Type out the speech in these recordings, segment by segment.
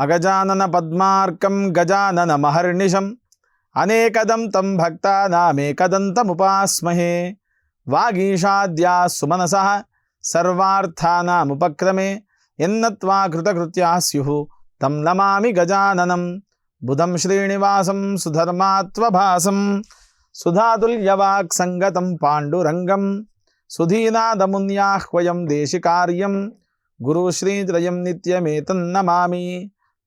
అగజానన పద్మార్కం గజానన మహర్నిశం అనేకదం తం భక్తానామేకదంతముపాస్మహే. వాగీషాద్యా సుమనసః సర్వార్థానాముపక్రమే యన్నత్వా కృతకృత్యా స్యుః తం నమామి గజాననం. బుధం శ్రీనివాసం సుధర్మాత్వభాసం సుధాతుల్యవాక్ సంగతం పాండురంగం సుధీనాదమున్యాహ్వయం దేశికార్యం గురుశ్రీత్రయం నిత్యమేతన్నమామి.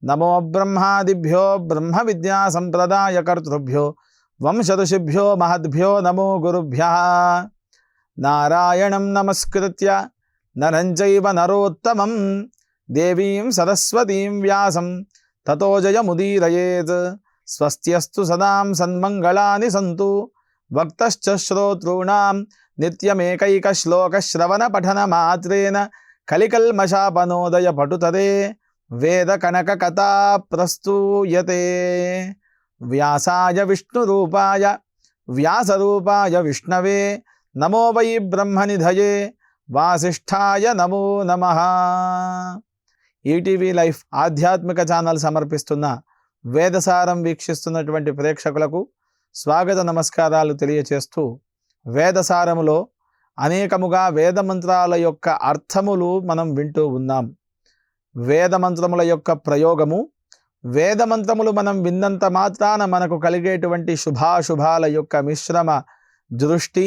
నమో బ్రహ్మాదిభ్యో బ్రహ్మ విద్యా సంప్రదాయకర్తృభ్యో వంశఋషిభ్యో మహద్భ్యో నమో గురుభ్యః. నారాయణం నమస్కృత్య నరం చైవ నరోత్తమం దేవీం సరస్వతీం వ్యాసం తతో జయముదీరయేత్. స్వస్త్యస్తు సదాం సన్మంగళాని సంతు. వక్తశ్చ శ్రోతॄణాం నిత్యమేకైక శ్లోక శ్రవణ పఠన మాత్రేన కలికల్మషాపనోదయ పటుతదే వేద కనక కథా ప్రస్తూయతే. వ్యాసాయ విష్ణురూపాయ వ్యాసరూపాయ విష్ణవే నమో వై బ్రహ్మనిధయే వాసిష్ఠాయ నమో నమః. ఈటీవీ లైఫ్ ఆధ్యాత్మిక ఛానల్ సమర్పిస్తున్న వేదసారం వీక్షిస్తున్నటువంటి ప్రేక్షకులకు స్వాగత నమస్కారాలు తెలియచేస్తూ, వేదసారములో అనేకముగా వేదమంత్రాల యొక్క అర్థములు మనం వింటూ ఉన్నాం. వేదమంత్రముల యొక్క ప్రయోగము, వేదమంత్రములు మనం విన్నంత మాత్రాన మనకు కలిగేటువంటి శుభాశుభాల యొక్క మిశ్రమ దృష్టి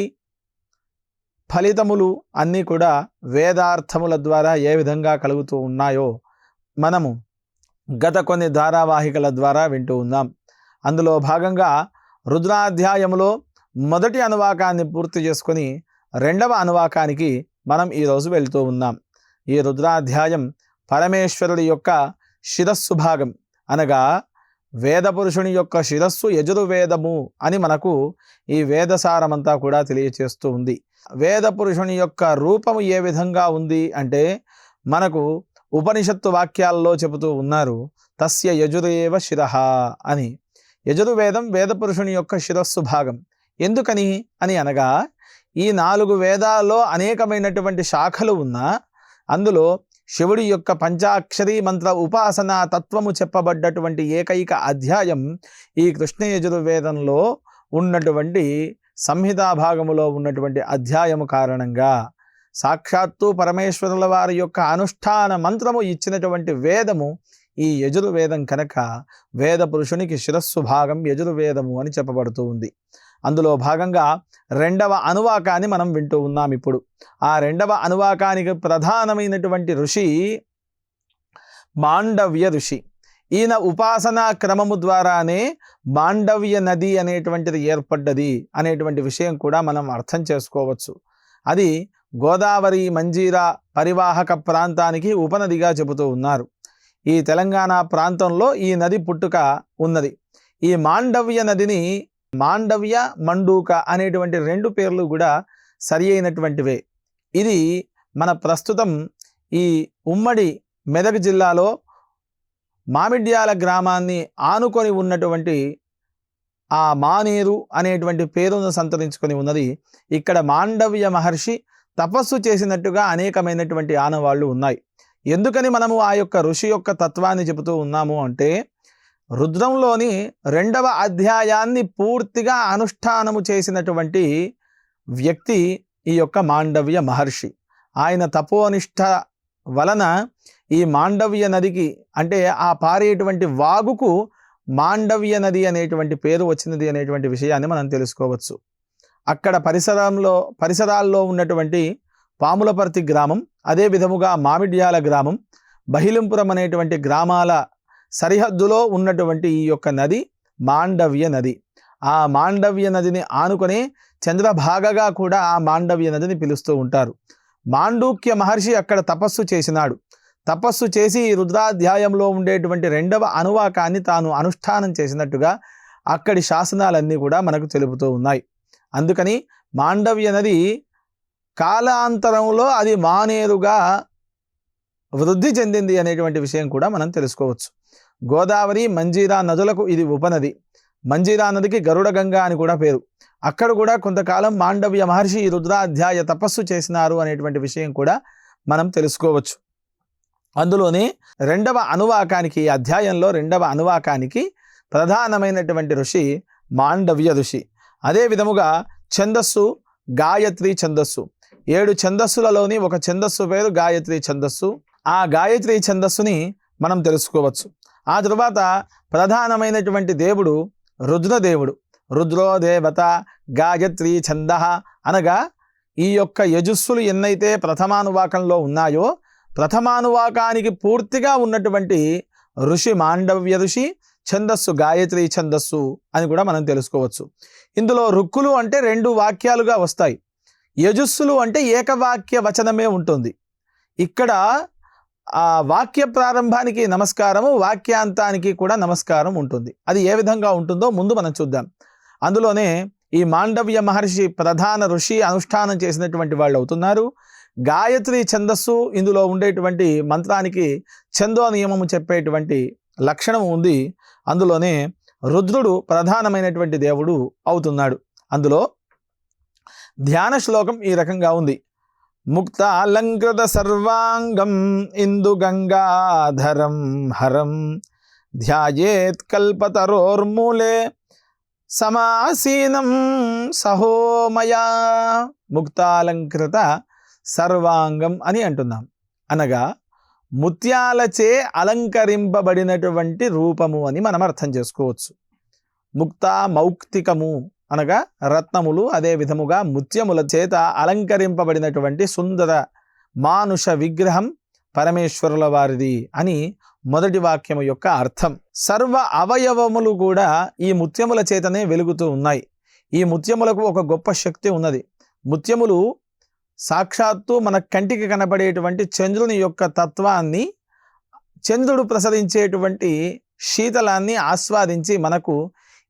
ఫలితములు అన్నీ కూడా వేదార్థముల ద్వారా ఏ విధంగా కలుగుతూ ఉన్నాయో మనము గత కొన్ని ధారావాహికల ద్వారా వింటూ ఉన్నాం. అందులో భాగంగా రుద్రాధ్యాయములో మొదటి అనువాకాన్ని పూర్తి చేసుకొని రెండవ అనువాకానికి మనం ఈరోజు వెళ్తూ ఉన్నాం. ఈ రుద్రాధ్యాయం పరమేశ్వరుడి యొక్క శిరస్సు భాగం, అనగా వేదపురుషుని యొక్క శిరస్సు యజుర్వేదము అని మనకు ఈ వేదసారమంతా కూడా తెలియచేస్తూ ఉంది. వేదపురుషుని యొక్క రూపము ఏ విధంగా ఉంది అంటే, మనకు ఉపనిషత్తు వాక్యాల్లో చెబుతూ ఉన్నారు, తస్య యజురేవ శిరః అని. యజుర్వేదం వేదపురుషుని యొక్క శిరస్సు భాగం. ఎందుకని అని అనగా, ఈ 4 వేదాల్లో అనేకమైనటువంటి శాఖలు ఉన్నా అందులో శివుడి యొక్క పంచాక్షరీ మంత్ర ఉపాసనా తత్వము చెప్పబడ్డటువంటి ఏకైక అధ్యాయం ఈ కృష్ణ యజుర్వేదంలో ఉన్నటువంటి సంహితా భాగములో ఉన్నటువంటి అధ్యాయము కారణంగా సాక్షాత్తు పరమేశ్వరుల వారి యొక్క అనుష్ఠాన మంత్రము ఇచ్చినటువంటి వేదము ఈ యజుర్వేదం కనుక వేద పురుషునికి శిరస్సు భాగం యజుర్వేదము అని చెప్పబడుతూ ఉంది. అందులో భాగంగా రెండవ అనువాకాన్ని మనం వింటూ ఉన్నాం. ఇప్పుడు ఆ రెండవ అనువాకానికి ప్రధానమైనటువంటి ఋషి మాండవ్య ఋషి. ఈయన ఉపాసనా క్రమము ద్వారానే మాండవ్య నది అనేటువంటిది ఏర్పడ్డది అనేటువంటి విషయం కూడా మనం అర్థం చేసుకోవచ్చు. అది గోదావరి మంజీరా పరివాహక ప్రాంతానికి ఉపనదిగా చెబుతూ ఉన్నారు. ఈ తెలంగాణ ప్రాంతంలో ఈ నది పుట్టుక ఉన్నది. ఈ మాండవ్య నదిని మాండవ్య మండూక అనేటువంటి 2 పేర్లు కూడా సరి అయినటువంటివే. ఇది మన ప్రస్తుతం ఈ ఉమ్మడి మెదక్ జిల్లాలో మామిడ్యాల గ్రామాన్ని ఆనుకొని ఉన్నటువంటి ఆ మానేరు అనేటువంటి పేరును సంతరించుకొని ఉన్నది. ఇక్కడ మాండవ్య మహర్షి తపస్సు చేసినట్టుగా అనేకమైనటువంటి ఆనవాళ్ళు ఉన్నాయి. ఎందుకని మనము ఆ యొక్క ఋషి యొక్క తత్వాన్ని చెబుతూ ఉన్నాము అంటే, రుద్రంలోని 2వ అధ్యాయాన్ని పూర్తిగా అనుష్ఠానము చేసినటువంటి వ్యక్తి ఈ యొక్క మాండవ్య మహర్షి. ఆయన తపోనిష్ట వలన ఈ మాండవ్య నదికి, అంటే ఆ పారేటువంటి వాగుకు మాండవ్య నది అనేటువంటి పేరు వచ్చినది అనేటువంటి విషయాన్ని మనం తెలుసుకోవచ్చు. అక్కడ పరిసరాల్లో ఉన్నటువంటి పాములపర్తి గ్రామం, అదే విధముగా మామిడ్యాల గ్రామం, బహిలింపురం అనేటువంటి గ్రామాల సరిహద్దులో ఉన్నటువంటి ఈ యొక్క నది మాండవ్య నది. ఆ మాండవ్య నదిని ఆనుకొని చంద్రభాగగా కూడా ఆ మాండవ్య నదిని పిలుస్తూ ఉంటారు. మాండూక్య మహర్షి అక్కడ తపస్సు చేసినాడు. తపస్సు చేసి రుద్రాధ్యాయంలో ఉండేటువంటి 2వ అనువాకాన్ని తాను అనుష్ఠానం చేసినట్టుగా అక్కడి శాసనాలన్నీ కూడా మనకు తెలుపుతూ ఉన్నాయి. అందుకని మాండవ్య నది కాలాంతరంలో అది మానేరుగా వృద్ధి చెందింది అనేటువంటి విషయం కూడా మనం తెలుసుకోవచ్చు. గోదావరి మంజీరా నదులకు ఇది ఉపనది. మంజీరా నదికి గరుడ గంగా అని కూడా పేరు. అక్కడ కూడా కొంతకాలం మాండవ్య మహర్షి రుద్రాధ్యాయ తపస్సు చేసినారు అనేటువంటి విషయం కూడా మనం తెలుసుకోవచ్చు. అందులోనే రెండవ అనువాకానికి, ఈ అధ్యాయంలో రెండవ అనువాకానికి ప్రధానమైనటువంటి ఋషి మాండవ్య ఋషి. అదే విధముగా ఛందస్సు గాయత్రి ఛందస్సు. 7 ఛందస్సులలోని ఒక ఛందస్సు పేరు గాయత్రి ఛందస్సు. ఆ గాయత్రి ఛందస్సుని మనం తెలుసుకోవచ్చు. ఆ తరువాత ప్రధానమైనటువంటి దేవుడు రుద్రదేవుడు. రుద్రో దేవత గాయత్రి ఛంద అనగా ఈ యొక్క యజుస్సులు ఎన్నైతే ప్రథమానువాకంలో ఉన్నాయో ప్రథమానువాకానికి పూర్తిగా ఉన్నటువంటి ఋషి మాండవ్య ఋషి, ఛందస్సు గాయత్రి ఛందస్సు అని కూడా మనం తెలుసుకోవచ్చు. ఇందులో రుక్కులు అంటే 2 వాక్యాలుగా వస్తాయి. యజుస్సులు అంటే ఏకవాక్య వచనమే ఉంటుంది. ఇక్కడ ఆ వాక్య ప్రారంభానికి నమస్కారము, వాక్యాంతానికి కూడా నమస్కారం ఉంటుంది. అది ఏ విధంగా ఉంటుందో ముందు మనం చూద్దాం. అందులోనే ఈ మాండవ్య మహర్షి ప్రధాన ఋషి అనుష్ఠానం చేసినటువంటి వాళ్ళు అవుతున్నారు. గాయత్రి ఛందస్సు, ఇందులో ఉండేటువంటి మంత్రానికి ఛందో నియమము చెప్పేటువంటి లక్షణం ఉంది. అందులోనే రుద్రుడు ప్రధానమైనటువంటి దేవుడు అవుతున్నాడు. అందులో ధ్యాన శ్లోకం ఈ రకంగా ఉంది. ముక్త అలంకృత సర్వాంగం ఇందు గంగాధరం హరం ధ్యాయేత్ కల్పతరోర్మూలే సమాసీనం సహోమయా. ముక్తాలంకృత సర్వాంగం అని అంటున్నాం. అనగా ముత్యాలచే అలంకరింపబడినటువంటి రూపము అని మనం అర్థం చేసుకోవచ్చు. ముక్త మౌక్తికము అనగా రత్నములు, అదే విధముగా ముత్యముల చేత అలంకరింపబడినటువంటి సుందర మానుష విగ్రహం పరమేశ్వరుల వారిది అని మొదటి వాక్యము యొక్క అర్థం. సర్వ అవయవములు కూడా ఈ ముత్యముల చేతనే వెలుగుతూ ఉన్నాయి. ఈ ముత్యములకు ఒక గొప్ప శక్తి ఉన్నది. ముత్యములు సాక్షాత్తు మన కంటికి కనపడేటువంటి చంద్రుని యొక్క తత్వాన్ని, చంద్రుడు ప్రసరించేటువంటి శీతలాన్ని ఆస్వాదించి మనకు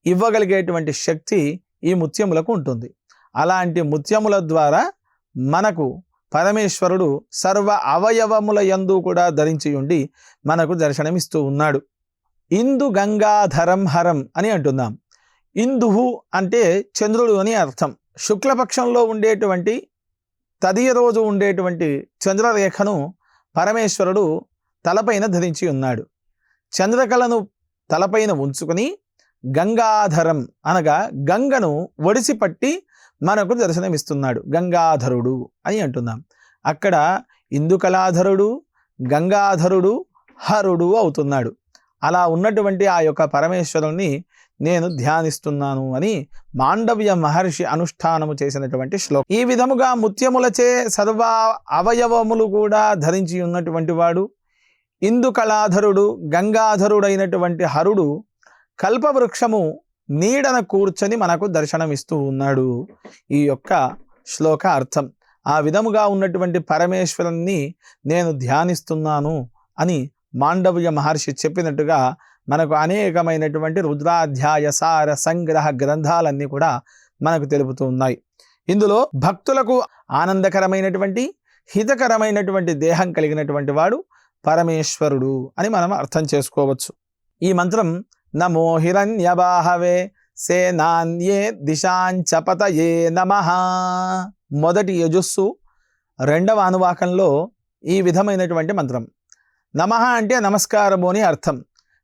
ఇవ్వగలిగేటువంటి శక్తి ఈ ముత్యములకు ఉంటుంది. అలాంటి ముత్యముల ద్వారా మనకు పరమేశ్వరుడు సర్వ అవయవముల యందు కూడా ధరించి ఉండి మనకు దర్శనమిస్తూ ఉన్నాడు. ఇందు గంగాధరం హరం అని అంటున్నాం. ఇందుహు అంటే చంద్రుడు అని అర్థం. శుక్లపక్షంలో ఉండేటువంటి తదియ రోజు ఉండేటువంటి చంద్రరేఖను పరమేశ్వరుడు తలపైన ధరించి ఉన్నాడు. చంద్రకళను తలపైన ఉంచుకొని గంగాధరం అనగా గంగను ఒడిసిపట్టి మనకు దర్శనమిస్తున్నాడు. గంగాధరుడు అని అంటున్నాం. అక్కడ ఇందుకళాధరుడు, గంగాధరుడు, హరుడు అవుతున్నాడు. అలా ఉన్నటువంటి ఆ యొక్క పరమేశ్వరుణ్ణి నేను ధ్యానిస్తున్నాను అని మాండవ్య మహర్షి అనుష్ఠానము చేసినటువంటి శ్లోకం. ఈ విధముగా ముత్యములచే సర్వ అవయవములు కూడా ధరించి ఉన్నటువంటి వాడు ఇందుకళాధరుడు, గంగాధరుడైనటువంటి హరుడు కల్పవృక్షము నీడన కూర్చొని మనకు దర్శనమిస్తూ ఉన్నాడు. ఈ యొక్క శ్లోక అర్థం. ఆ విధముగా ఉన్నటువంటి పరమేశ్వరుణ్ణి నేను ధ్యానిస్తున్నాను అని మాండవ్య మహర్షి చెప్పినట్టుగా మనకు అనేకమైనటువంటి రుద్రాధ్యాయ సార సంగ్రహ గ్రంథాలన్నీ కూడా మనకు తెలుపుతూ ఉన్నాయి. ఇందులో భక్తులకు ఆనందకరమైనటువంటి హితకరమైనటువంటి దేహం కలిగినటువంటి వాడు పరమేశ్వరుడు అని మనం అర్థం చేసుకోవచ్చు. ఈ మంత్రం నమో హిరణ్యబాహవే సేనాన్యే దిశాంచపతయే నమః. మొదటి యజుస్సు రెండవ అనువాకంలో ఈ విధమైనటువంటి మంత్రం. నమః అంటే నమస్కారము అని అర్థం.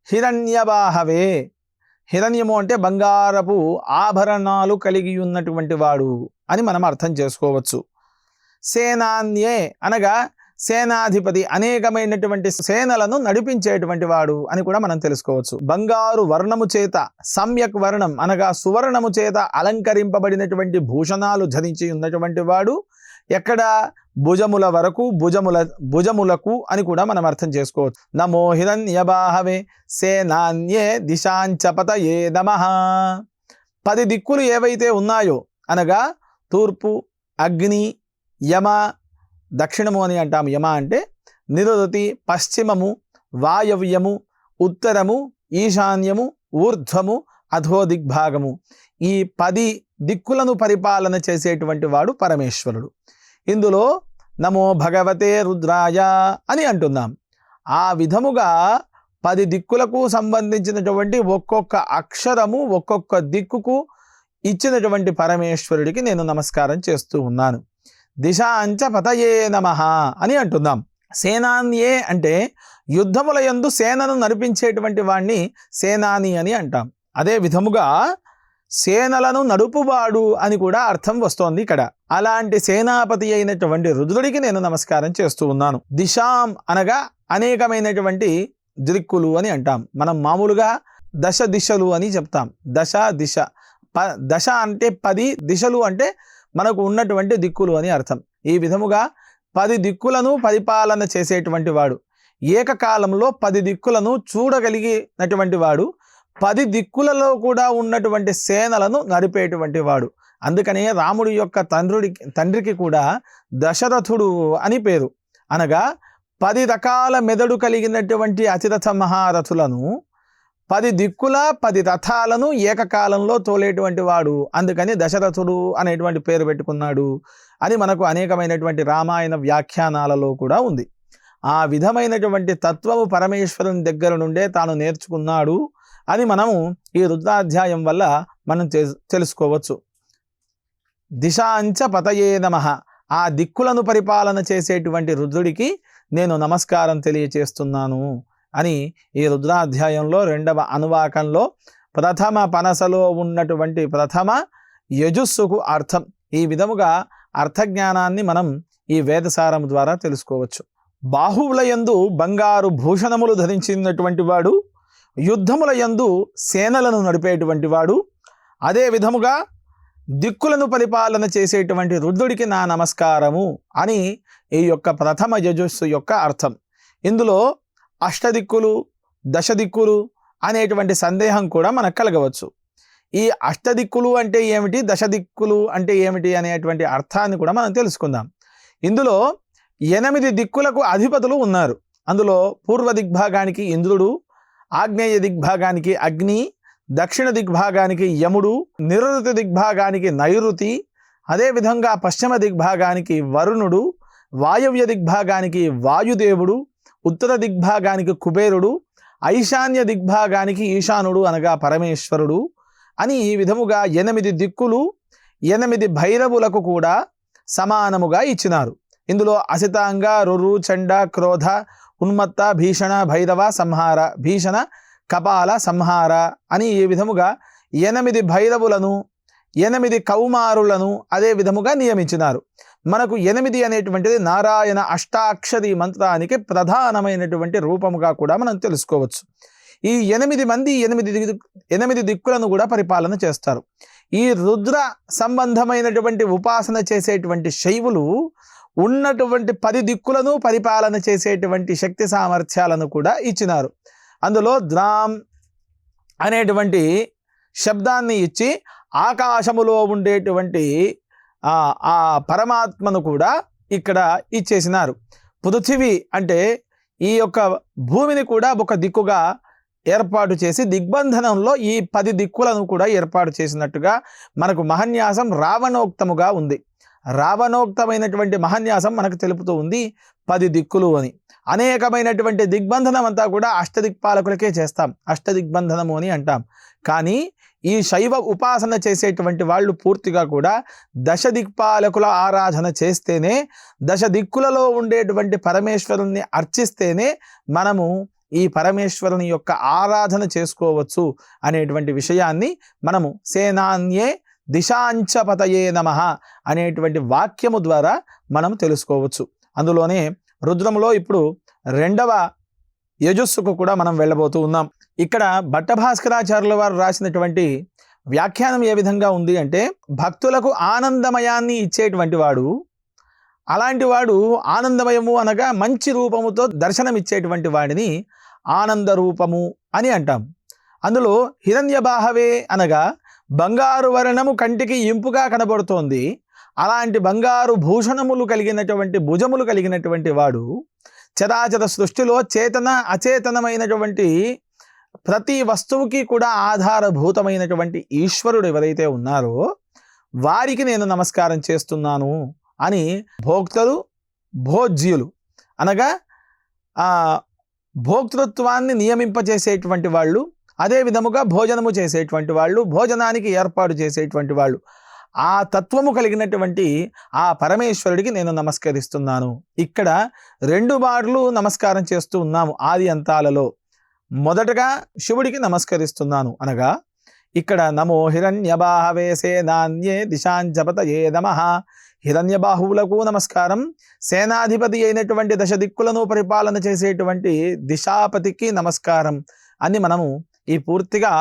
హిరణ్యబాహవే, హిరణ్యము అంటే బంగారపు ఆభరణాలు కలిగి ఉన్నటువంటి వాడు అని మనం అర్థం చేసుకోవచ్చు. సేనాన్యే అనగా సేనాధిపతి, అనేకమైనటువంటి సేనలను నడిపించేటువంటి వాడు అని కూడా మనం తెలుసుకోవచ్చు. బంగారు వర్ణము చేత, సమ్యక్ వర్ణం అనగా సువర్ణము చేత అలంకరింపబడినటువంటి భూషణాలు ధరించి ఉన్నటువంటి వాడు. ఎక్కడ భుజముల వరకు, భుజములకు అని కూడా మనం అర్థం చేసుకోవచ్చు. నమో హిరణ్యబాహవే సేనాన్యే దిశాంచపతయే నమః. 10 దిక్కులు ఏవైతే ఉన్నాయో అనగా తూర్పు, అగ్ని, యమ, దక్షిణము అని అంటాము. యమ అంటే నిరుతి, పశ్చిమము, వాయవ్యము, ఉత్తరము, ఈశాన్యము, ఊర్ధ్వము, అధో దిగ్భాగము. ఈ 10 దిక్కులను పరిపాలన చేసేటువంటి వాడు పరమేశ్వరుడు. ఇందులో నమో భగవతే రుద్రాయ అని అంటున్నాం. ఆ విధముగా 10 దిక్కులకు సంబంధించినటువంటి ఒక్కొక్క అక్షరము ఒక్కొక్క దిక్కుకు ఇచ్చినటువంటి పరమేశ్వరుడికి నేను నమస్కారం చేస్తూ ఉన్నాను. దిశాంచ పతయే నమః అని అంటున్నాం. సేనాన్యే అంటే యుద్ధముల యందు సేనను నడిపించేటువంటి వాణ్ణి సేనాని అని అంటాం. అదే విధముగా సేనలను నడుపువాడు అని కూడా అర్థం వస్తోంది ఇక్కడ. అలాంటి సేనాపతి అయినటువంటి రుద్రుడికి నేను నమస్కారం చేస్తూ ఉన్నాను. దిశాం అనగా అనేకమైనటువంటి దిక్కులు అని అంటాం. మనం మామూలుగా దశ దిశలు అని చెప్తాం. దశ దిశ, దశ అంటే 10, దిశలు అంటే మనకు ఉన్నటువంటి దిక్కులు అని అర్థం. ఈ విధముగా 10 దిక్కులను పరిపాలన చేసేటువంటి వాడు, ఏకకాలంలో 10 దిక్కులను చూడగలిగినటువంటి వాడు, 10 దిక్కులలో కూడా ఉన్నటువంటి సేనలను నడిపేటువంటి వాడు. అందుకనే రాముడి యొక్క తండ్రికి కూడా దశరథుడు అని పేరు. అనగా 10 రకాల మెదడు కలిగినటువంటి అతిరథ మహారథులను, 10 దిక్కుల 10 రథాలను ఏకకాలంలో తోలేటువంటి వాడు. అందుకని దశరథుడు అనేటువంటి పేరు పెట్టుకున్నాడు అని మనకు అనేకమైనటువంటి రామాయణ వ్యాఖ్యానాలలో కూడా ఉంది. ఆ విధమైనటువంటి తత్వము పరమేశ్వరుని దగ్గర నుండే తాను నేర్చుకున్నాడు అని మనము ఈ రుద్రాధ్యాయం వల్ల మనం తెలుసుకోవచ్చు. దిశాంచ పతయే నమః, ఆ దిక్కులను పరిపాలన చేసేటువంటి రుద్రుడికి నేను నమస్కారం తెలియచేస్తున్నాను అని ఈ రుద్రాధ్యాయంలో 2వ అనువాకంలో ప్రథమ పనసలో ఉన్నటువంటి ప్రథమ యజుస్సుకు అర్థం. ఈ విధముగా అర్థజ్ఞానాన్ని మనం ఈ వేదసారం ద్వారా తెలుసుకోవచ్చు. బాహువుల యందు బంగారు భూషణములు ధరించినటువంటి వాడు, యుద్ధముల యందు సేనలను నడిపేటువంటి వాడు, అదే విధముగా దిక్కులను పరిపాలన చేసేటువంటి రుద్రుడికి నా నమస్కారము అని ఈ యొక్క ప్రథమ యజుస్సు యొక్క అర్థం. ఇందులో అష్టదిక్కులు, దశదిక్కులు అనేటువంటి సందేహం కూడా మనకు కలగవచ్చు. ఈ అష్టదిక్కులు అంటే ఏమిటి, దశదిక్కులు అంటే ఏమిటి అనేటువంటి అర్థాన్ని కూడా మనం తెలుసుకుందాం. ఇందులో 8 దిక్కులకు అధిపతులు ఉన్నారు. అందులో పూర్వ దిగ్భాగానికి ఇంద్రుడు, ఆగ్నేయ దిగ్భాగానికి అగ్ని, దక్షిణ దిగ్భాగానికి యముడు, నిరుతి దిగ్భాగానికి నైరుతి, అదేవిధంగా పశ్చిమ దిగ్భాగానికి వరుణుడు, వాయవ్య దిగ్భాగానికి వాయుదేవుడు, ఉత్తర దిగ్భాగానికి కుబేరుడు, ఈశాన్య దిగ్భాగానికి ఈశానుడు అనగా పరమేశ్వరుడు అని ఈ విధముగా 8 దిక్కులు 8 భైరవులకు కూడా సమానముగా ఇచ్చినారు. ఇందులో అసితాంగ, రురు, చండ, క్రోధ, ఉన్మత్త, భీషణ, భైరవ, సంహార, భీషణ, కపాల, సంహార అని ఈ విధముగా 8 భైరవులను 8 కౌమారులను అదే విధముగా నియమించినారు. మనకు 8 అనేటువంటిది నారాయణ అష్టాక్షరి మంత్రానికి ప్రధానమైనటువంటి రూపముగా కూడా మనం తెలుసుకోవచ్చు. ఈ 8 మంది 8 దిక్కులను కూడా పరిపాలన చేస్తారు. ఈ రుద్ర సంబంధమైనటువంటి ఉపాసన చేసేటువంటి శైవులు ఉన్నటువంటి 10 దిక్కులను పరిపాలన చేసేటువంటి శక్తి సామర్థ్యాలను కూడా ఇచ్చినారు. అందులో ద్రామ్ అనేటువంటి శబ్దాన్ని ఇచ్చి ఆకాశములో ఉండేటువంటి ఆ పరమాత్మను కూడా ఇక్కడ ఇచ్చేసినారు. పృథివీ అంటే ఈ యొక్క భూమిని కూడా ఒక దిక్కుగా ఏర్పాటు చేసి దిగ్బంధనంలో ఈ 10 దిక్కులను కూడా ఏర్పాటు చేసినట్టుగా మనకు మహన్యాసం రావణోక్తముగా ఉంది. రావణోక్తమైనటువంటి మహన్యాసం మనకు తెలుపుతూ ఉంది 10 దిక్కులు అని. అనేకమైనటువంటి దిగ్బంధనం అంతా కూడా అష్టదిక్పాలకులకే చేస్తాం, అష్టదిగ్బంధనము అని అంటాం. కానీ ఈ శైవ ఉపాసన చేసేటువంటి వాళ్ళు పూర్తిగా కూడా దశదిక్పాలకుల ఆరాధన చేస్తేనే, దశ దిక్కులలో ఉండేటువంటి పరమేశ్వరుణ్ణి అర్చిస్తేనే మనము ఈ పరమేశ్వరుని యొక్క ఆరాధన చేసుకోవచ్చు అనేటువంటి విషయాన్ని మనము సేనాన్యే దిశాంచపతయే నమః అనేటువంటి వాక్యము ద్వారా మనం తెలుసుకోవచ్చు. అందులోనే రుద్రములో ఇప్పుడు 2వ యజుస్సుకు కూడా మనం వెళ్ళబోతూ ఉన్నాం. ఇక్కడ భట్టభాస్కరాచార్యుల వారు రాసినటువంటి వ్యాఖ్యానం ఏ విధంగా ఉంది అంటే, భక్తులకు ఆనందమయాన్ని ఇచ్చేటువంటి వాడు, అలాంటి వాడు ఆనందమయము అనగా మంచి రూపముతో దర్శనమిచ్చేటువంటి వాడిని ఆనంద రూపము అని అంటాం. అందులో హిరణ్యబాహవే అనగా బంగారు వర్ణము కంటికి ఇంపుగా కనబడుతోంది. అలాంటి బంగారు భూషణములు కలిగినటువంటి భుజములు కలిగినటువంటి వాడు చరాచర సృష్టిలో చేతన అచేతనమైనటువంటి ప్రతి వస్తువుకి కూడా ఆధారభూతమైనటువంటి ఈశ్వరుడు ఎవరైతే ఉన్నారో వారికి నేను నమస్కారం చేస్తున్నాను అని భోక్తలు భోజ్యులు అనగా భోక్తృత్వాన్ని నియమింపచేసేటువంటి వాళ్ళు, అదే విధముగా భోజనము చేసేటువంటి వాళ్ళు, భోజనానికి ఏర్పాటు చేసేటువంటి వాళ్ళు, ఆ తత్వము కలిగినటువంటి ఆ పరమేశ్వరుడికి నేను నమస్కరిస్తున్నాను. ఇక్కడ 2 మార్లు నమస్కారం చేస్తూ ఉన్నాము ఆది అంతాలలో. మొదటగా శివుడికి నమస్కరిస్తున్నాను అనగా ఇక్కడ నమో హిరణ్యబాహవే సేనాన్యే దిశాంజపతయే నమః. హిరణ్యబాహువులకు నమస్కారం, సేనాధిపతి అయినటువంటి దశ దిక్కులను పరిపాలన చేసేటువంటి దిశాపతికి నమస్కారం అని మనము ఈ పూర్తిగా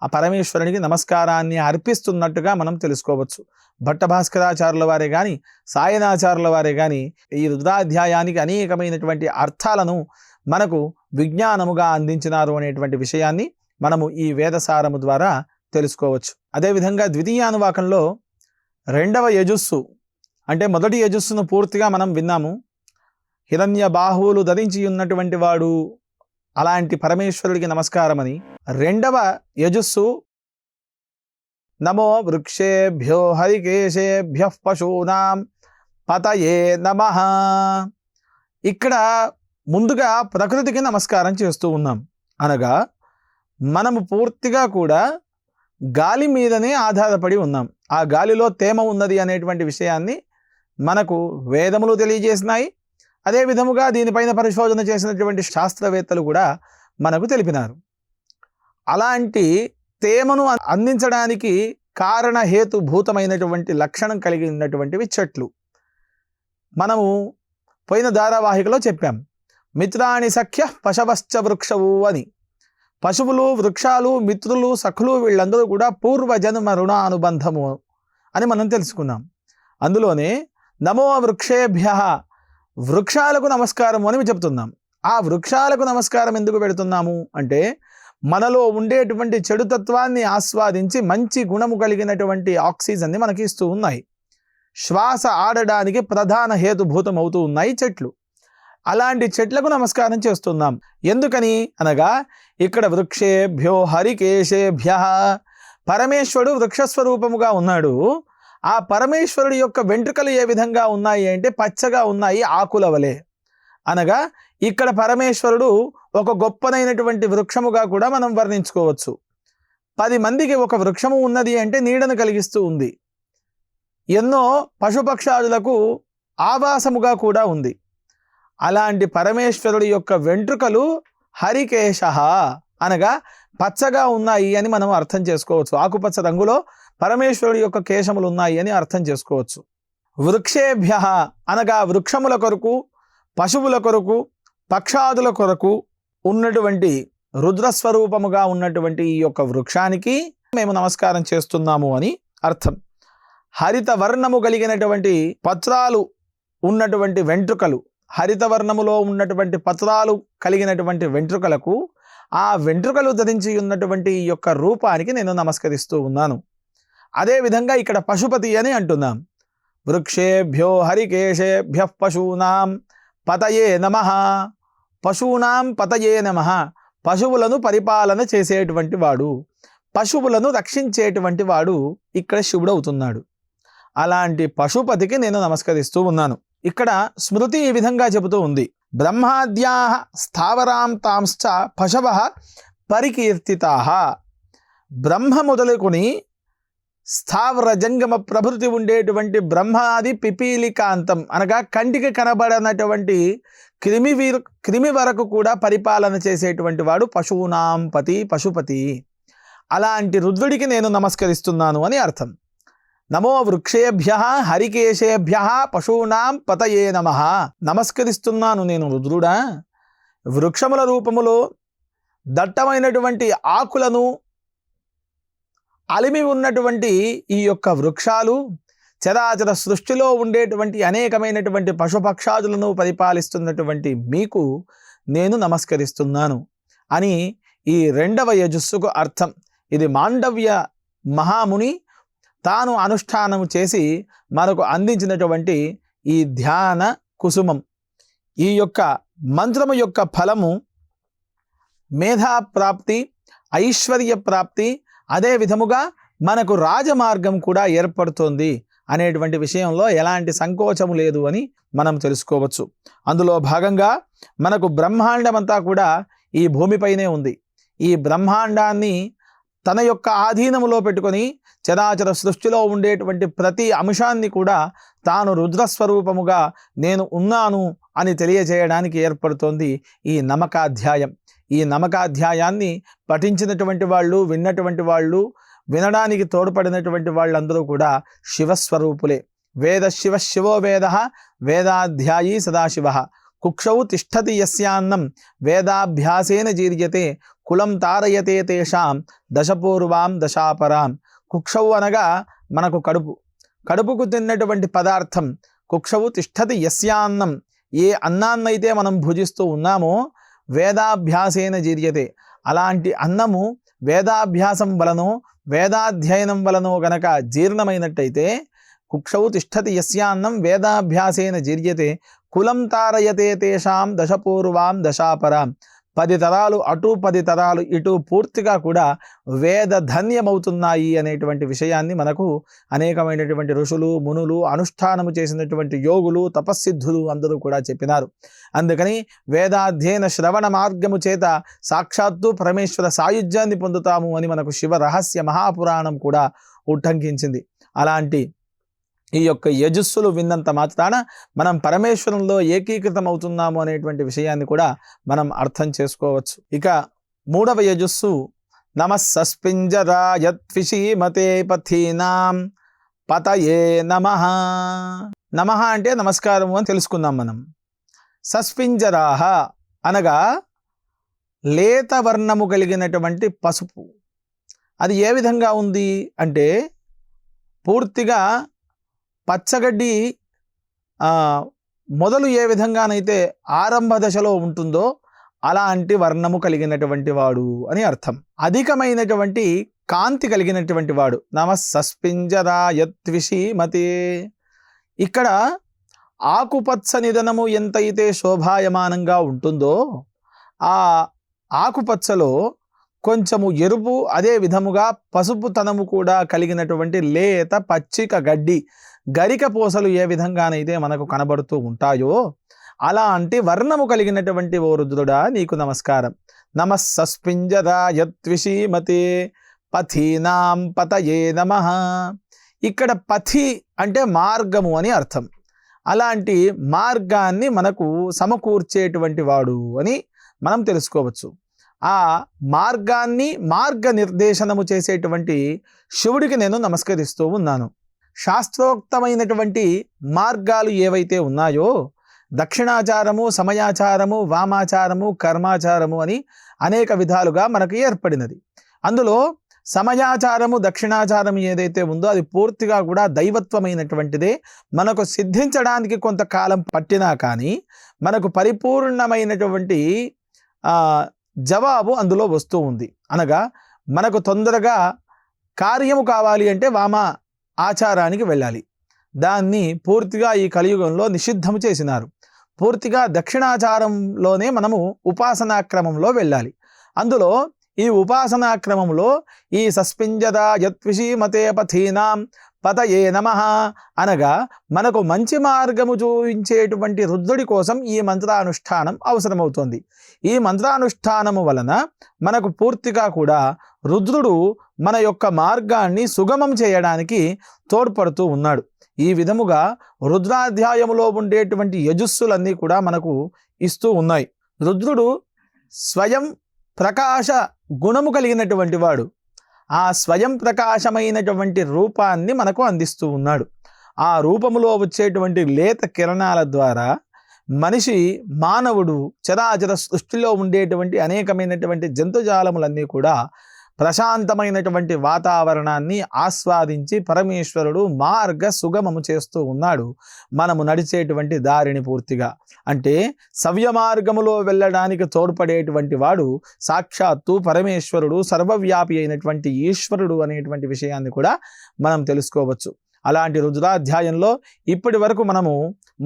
ఆ పరమేశ్వరునికి నమస్కారాన్ని అర్పిస్తున్నట్టుగా మనం తెలుసుకోవచ్చు. భట్టభాస్కరాచార్యుల వారే కానీ సాయనాచార్యుల వారే కానీ ఈ రుద్రాధ్యాయానికి అనేకమైనటువంటి అర్థాలను మనకు విజ్ఞానముగా అందించినారు అనేటువంటి విషయాన్ని మనము ఈ వేదసారము ద్వారా తెలుసుకోవచ్చు. అదేవిధంగా ద్వితీయానువాకంలో 2వ యజుస్సు అంటే మొదటి యజుస్సును పూర్తిగా మనం విన్నాము. హిరణ్య బాహువులు ధరించి ఉన్నటువంటి వాడు అలాంటి పరమేశ్వరుడికి నమస్కారం అని. 2వ యజుస్సు నమో వృక్షేభ్యో హరికేశేభ్యః పశూనాం పతయే నమః. ఇక్కడ ముందుగా ప్రకృతికి నమస్కారం చేస్తూ ఉన్నాం. అనగా మనము పూర్తిగా కూడా గాలి మీదనే ఆధారపడి ఉన్నాం. ఆ గాలిలో తేమ ఉన్నది అనేటువంటి విషయాన్ని మనకు వేదములు తెలియజేసినాయి. అదే విధముగా దీనిపైన పరిశోధన చేసినటువంటి శాస్త్రవేత్తలు కూడా మనకు తెలిపినారు. అలాంటి తేమను అందించడానికి కారణహేతుభూతమైనటువంటి లక్షణం కలిగి ఉన్నటువంటివి చెట్లు. మనము పోయిన ధారావాహికలో చెప్పాం, మిత్రాణి సఖ్య పశవశ్చ వృక్షవు అని. పశువులు, వృక్షాలు, మిత్రులు, సఖులు వీళ్ళందరూ కూడా పూర్వజన్మ రుణానుబంధము అని మనం తెలుసుకున్నాం. అందులోనే నమో వృక్షేభ్యః, వృక్షాలకు నమస్కారం అని చెప్తున్నాం. ఆ వృక్షాలకు నమస్కారం ఎందుకు పెడుతున్నాము అంటే మనలో ఉండేటువంటి చెడు తత్వాన్ని ఆస్వాదించి మంచి గుణము కలిగినటువంటి ఆక్సిజన్ని మనకి ఇస్తూ ఉన్నాయి. శ్వాస ఆడడానికి ప్రధాన హేతుభూతం అవుతూ ఉన్నాయి చెట్లు. అలాంటి చెట్లకు నమస్కారం చేస్తున్నాం. ఎందుకని అనగా ఇక్కడ వృక్షేభ్యో హరికేశేభ్యః, పరమేశ్వరుడు వృక్షస్వరూపముగా ఉన్నాడు. ఆ పరమేశ్వరుడి యొక్క వెంట్రుకలు ఏ విధంగా ఉన్నాయి అంటే పచ్చగా ఉన్నాయి, ఆకుల వలె. అనగా ఇక్కడ పరమేశ్వరుడు ఒక గొప్పనైనటువంటి వృక్షముగా కూడా మనం వర్ణించుకోవచ్చు. 10 మందికి ఒక వృక్షము ఉన్నది అంటే నీడను కలిగిస్తూ ఉంది. ఎన్నో పశుపక్షాదులకు ఆవాసముగా కూడా ఉంది. అలాంటి పరమేశ్వరుడి యొక్క వెంట్రుకలు హరికేశః అనగా పచ్చగా ఉన్నాయి అని మనం అర్థం చేసుకోవచ్చు. ఆకుపచ్చ రంగులో పరమేశ్వరుడి యొక్క కేశములు ఉన్నాయి అని అర్థం చేసుకోవచ్చు. వృక్షేభ్యః అనగా వృక్షముల కొరకు, పశువుల కొరకు, పక్షాదుల కొరకు ఉన్నటువంటి రుద్రస్వరూపముగా ఉన్నటువంటి ఈ యొక్క వృక్షానికి మేము నమస్కారం చేస్తున్నాము అని అర్థం. హరిత వర్ణము కలిగినటువంటి పత్రాలు ఉన్నటువంటి వెంట్రుకలు, హరిత వర్ణములో ఉన్నటువంటి పత్రాలు కలిగినటువంటి వెంట్రుకలకు, ఆ వెంట్రుకలు ధరించి ఉన్నటువంటి ఈ యొక్క రూపానికి నేను నమస్కరిస్తూ ఉన్నాను. అదేవిధంగా ఇక్కడ పశుపతి అని అంటున్నాం. వృక్షేభ్యో హరికేశేభ్యః పశూనాం పతయే నమః. పశూనాం పతయే నమః, పశువులను పరిపాలన చేసేటువంటి వాడు, పశువులను రక్షించేటువంటి వాడు ఇక్కడ శివుడు అవుతున్నాడు. అలాంటి పశుపతికి నేను నమస్కరిస్తూ ఉన్నాను. ఇక్కడ స్మృతి ఈ విధంగా చెబుతూ ఉంది, బ్రహ్మాద్యాః స్థావరాం తాంశ్చ పశవః పరికీర్తితాః. బ్రహ్మ మొదలుకొని స్థావర జంగమ ప్రభృతి ఉండేటువంటి బ్రహ్మాది పిపీలికాంతం అనగా కంటికి కనబడనటువంటి క్రిమి వరకు కూడా పరిపాలన చేసేటువంటి వాడు పశూనాం పతి, పశుపతి. అలాంటి రుద్రుడికి నేను నమస్కరిస్తున్నాను అని అర్థం. నమో వృక్షేభ్యః హరికేశేభ్యః పశూనాం పతయే నమః. నమస్కరిస్తున్నాను నేను రుద్రుడా. వృక్షముల రూపములో దట్టమైనటువంటి ఆకులను అలిమి ఉన్నటువంటి ఈ యొక్క వృక్షాలు, చరాచర సృష్టిలో ఉండేటువంటి అనేకమైనటువంటి పశుపక్షాదులను పరిపాలిస్తున్నటువంటి మీకు నేను నమస్కరిస్తున్నాను అని ఈ 2వ యజుస్సుకు అర్థం. ఇది మాండవ్య మహాముని తాను అనుష్ఠానం చేసి మనకు అందించినటువంటి ఈ ధ్యాన కుసుమం. ఈ యొక్క మంత్రము యొక్క ఫలము మేధాప్రాప్తి, ఐశ్వర్య ప్రాప్తి, అదే విధముగా మనకు రాజమార్గం కూడా ఏర్పడుతుంది అనేటువంటి విషయంలో ఎలాంటి సంకోచము లేదు అని మనం తెలుసుకోవచ్చు. అందులో భాగంగా మనకు బ్రహ్మాండం అంతా కూడా ఈ భూమిపైనే ఉంది. ఈ బ్రహ్మాండాన్ని తన యొక్క ఆధీనములో పెట్టుకొని చరాచర సృష్టిలో ఉండేటువంటి ప్రతి అంశాన్ని కూడా తాను రుద్రస్వరూపముగా నేను ఉన్నాను అని తెలియజేయడానికి ఏర్పడుతోంది ఈ నమకాధ్యాయం. ఈ నమకాధ్యాయాన్ని పఠించినటువంటి వాళ్ళు, విన్నటువంటి వాళ్ళు, వినడానికి తోడ్పడినటువంటి వాళ్ళందరూ కూడా శివస్వరూపులే. వేద శివ శివో వేద వేదాధ్యాయీ సదాశివ కుక్షౌ తిష్టతి యస్యాన్నం వేదాభ్యాసేన జీర్యతే కులం తారయతే తేషాం దశపూర్వాం దశాపరాం. కుక్షౌ అనగా మనకు కడుపుకు తిన్నటువంటి పదార్థం. కుక్షవు తిష్టతి యస్యాన్నం, ఏ అన్నాన్నైతే మనం భుజిస్తూ ఉన్నామో వేదాభ్యాసేన జీర్యతే, అలాంటి అన్నము వేదాభ్యాసం వలనో వేదాధ్యయనం వలనో గనక జీర్ణమైనట్టయితే కుక్షవు తిష్టతి యస్యాన్నం వేదాభ్యాసేన జీర్యతే కులం తారయతే తేషాం దశపూర్వాం దశాపరాం. 10 తరాలు అటు 10 తరాలు ఇటు పూర్తిగా కూడా వేద ధన్యమవుతున్నాయి అనేటువంటి విషయాన్ని మనకు అనేకమైనటువంటి ఋషులు, మునులు, అనుష్ఠానము చేసినటువంటి యోగులు, తపస్సిద్ధులు అందరూ కూడా చెప్పినారు. అందుకని వేదాధ్యయన శ్రవణ మార్గము చేత సాక్షాత్తు పరమేశ్వర సాయుధ్యాన్ని పొందుతాము అని మనకు శివ రహస్య మహాపురాణం కూడా ఉటంకించింది. అలాంటి ఈ యొక్క యజస్సులు విన్నంత మాత్రాన మనం పరమేశ్వరంలో ఏకీకృతం అవుతున్నాము అనేటువంటి విషయాన్ని కూడా మనం అర్థం చేసుకోవచ్చు. ఇక 3వ యజస్సు నమస్సస్పింజరాయత్విషీమతే పథీనాం పతయే నమః. నమః అంటే నమస్కారము అని తెలుసుకుందాం మనం. సస్పింజరాహ అనగా లేత వర్ణము కలిగినటువంటి పసుపు. అది ఏ విధంగా ఉంది అంటే పూర్తిగా పచ్చగడ్డి మొదలు ఏ విధంగానైతే ఆరంభ దశలో ఉంటుందో అలాంటి వర్ణము కలిగినటువంటి వాడు అని అర్థం. అధికమైనటువంటి కాంతి కలిగినటువంటి వాడు. నమస్సస్పింజరాయత్విషీమతే. ఇక్కడ ఆకుపచ్చ నిధనము ఎంతైతే శోభాయమానంగా ఉంటుందో ఆ ఆకుపచ్చలో కొంచెము ఎరుపు, అదే విధముగా పసుపుతనము కూడా కలిగినటువంటి లేత పచ్చిక గడ్డి, గరిక పూసలు ఏ విధంగానైతే మనకు కనబడుతూ ఉంటాయో అలాంటి వర్ణము కలిగినటువంటి ఓ రుద్రుడా నీకు నమస్కారం. నమస్సస్పింజరాయత్విషీమతే పథీనాం పతయే నమః. ఇక్కడ పథి అంటే మార్గము అని అర్థం. అలాంటి మార్గాన్ని మనకు సమకూర్చేటువంటి వాడు అని మనం తెలుసుకోవచ్చు. ఆ మార్గాన్ని మార్గనిర్దేశనము చేసేటువంటి శివుడికి నేను నమస్కరిస్తూ ఉన్నాను. శాస్త్రోక్తమైనటువంటి మార్గాలు ఏవైతే ఉన్నాయో దక్షిణాచారము, సమయాచారము, వామాచారము, కర్మాచారము అని అనేక విధాలుగా మనకు ఏర్పడినది. అందులో సమయాచారము, దక్షిణాచారం ఏదైతే ఉందో అది పూర్తిగా కూడా దైవత్వమైనటువంటిదే. మనకు సిద్ధించడానికి కొంతకాలం పట్టినా కానీ మనకు పరిపూర్ణమైనటువంటి జవాబు అందులో వస్తూ ఉంది. అనగా మనకు తొందరగా కార్యము కావాలి అంటే వామ ఆచారానికి వెళ్ళాలి. దాన్ని పూర్తిగా ఈ కలియుగంలో నిషిద్ధము చేసినారు. పూర్తిగా దక్షిణాచారంలోనే మనము ఉపాసనాక్రమంలో వెళ్ళాలి. అందులో ఈ ఉపాసనాక్రమంలో ఈ సస్పింజరాయత్విషీమతే పథీనాం పతయే నమః అనగా మనకు మంచి మార్గము చూపించేటువంటి రుద్రుడి కోసం ఈ మంత్రానుష్ఠానం అవసరమవుతోంది. ఈ మంత్రానుష్ఠానము వలన మనకు పూర్తిగా కూడా రుద్రుడు మన యొక్క మార్గాన్ని సుగమం చేయడానికి తోడ్పడుతూ ఉన్నాడు. ఈ విధముగా రుద్రాధ్యాయములో ఉండేటువంటి యజస్సులన్నీ కూడా మనకు ఇస్తూ ఉన్నాయి. రుద్రుడు స్వయం ప్రకాశ గుణము కలిగినటువంటి వాడు. ఆ స్వయం ప్రకాశమైనటువంటి రూపాన్ని మనకు అందిస్తూ ఉన్నాడు. ఆ రూపములో వచ్చేటువంటి లేత కిరణాల ద్వారా మనిషి, మానవుడు, చరాచర సృష్టిలో ఉండేటువంటి అనేకమైనటువంటి జంతుజాలములన్నీ కూడా ప్రశాంతమైనటువంటి వాతావరణాన్ని ఆస్వాదించి పరమేశ్వరుడు మార్గ సుగమము చేస్తూ ఉన్నాడు మనము నడిచేటువంటి దారిని పూర్తిగా. అంటే సవ్య మార్గములో వెళ్ళడానికి తోడ్పడేటువంటి వాడు సాక్షాత్తు పరమేశ్వరుడు, సర్వవ్యాపి అయినటువంటి ఈశ్వరుడు అనేటువంటి విషయాన్ని కూడా మనం తెలుసుకోవచ్చు. అలాంటి రుద్రాధ్యాయంలో ఇప్పటి వరకు మనము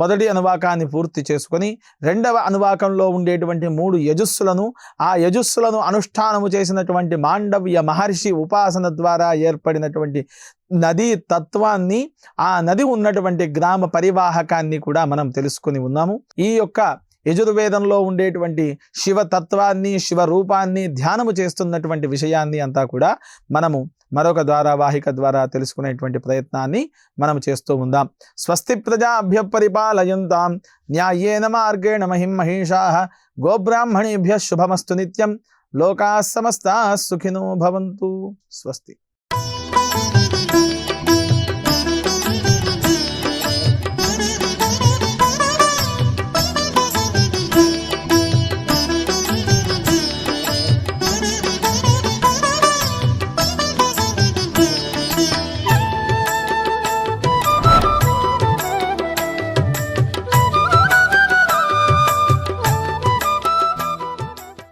మొదటి అనువాకాన్ని పూర్తి చేసుకొని రెండవ అనువాకంలో ఉండేటువంటి 3 యజస్సులను, ఆ యజస్సులను అనుష్ఠానము చేసినటువంటి మాండవ్య మహర్షి ఉపాసన ద్వారా ఏర్పడినటువంటి నదీ తత్వాన్ని, ఆ నది ఉన్నటువంటి గ్రామ పరివాహకాన్ని కూడా మనం తెలుసుకుని ఉన్నాము. ఈ యొక్క యజుర్వేదంలో ఉండేటువంటి శివతత్వాన్ని, శివరూపాన్ని ధ్యానము చేస్తున్నటువంటి విషయాన్ని అంతా కూడా మనము మరొక ధారావాహిక ద్వారా తెలుసుకునేటువంటి ప్రయత్నాన్ని మనం చేస్తూ ఉందాం. స్వస్తి ప్రజాభ్య పరిపాలయంతాం న్యాయేన మార్గేణ మహిం మహిషాః గోబ్రాహ్మణేభ్యః శుభమస్తు నిత్యం. లోకాః సమస్తాః సుఖినో భవంతు. స్వస్తి.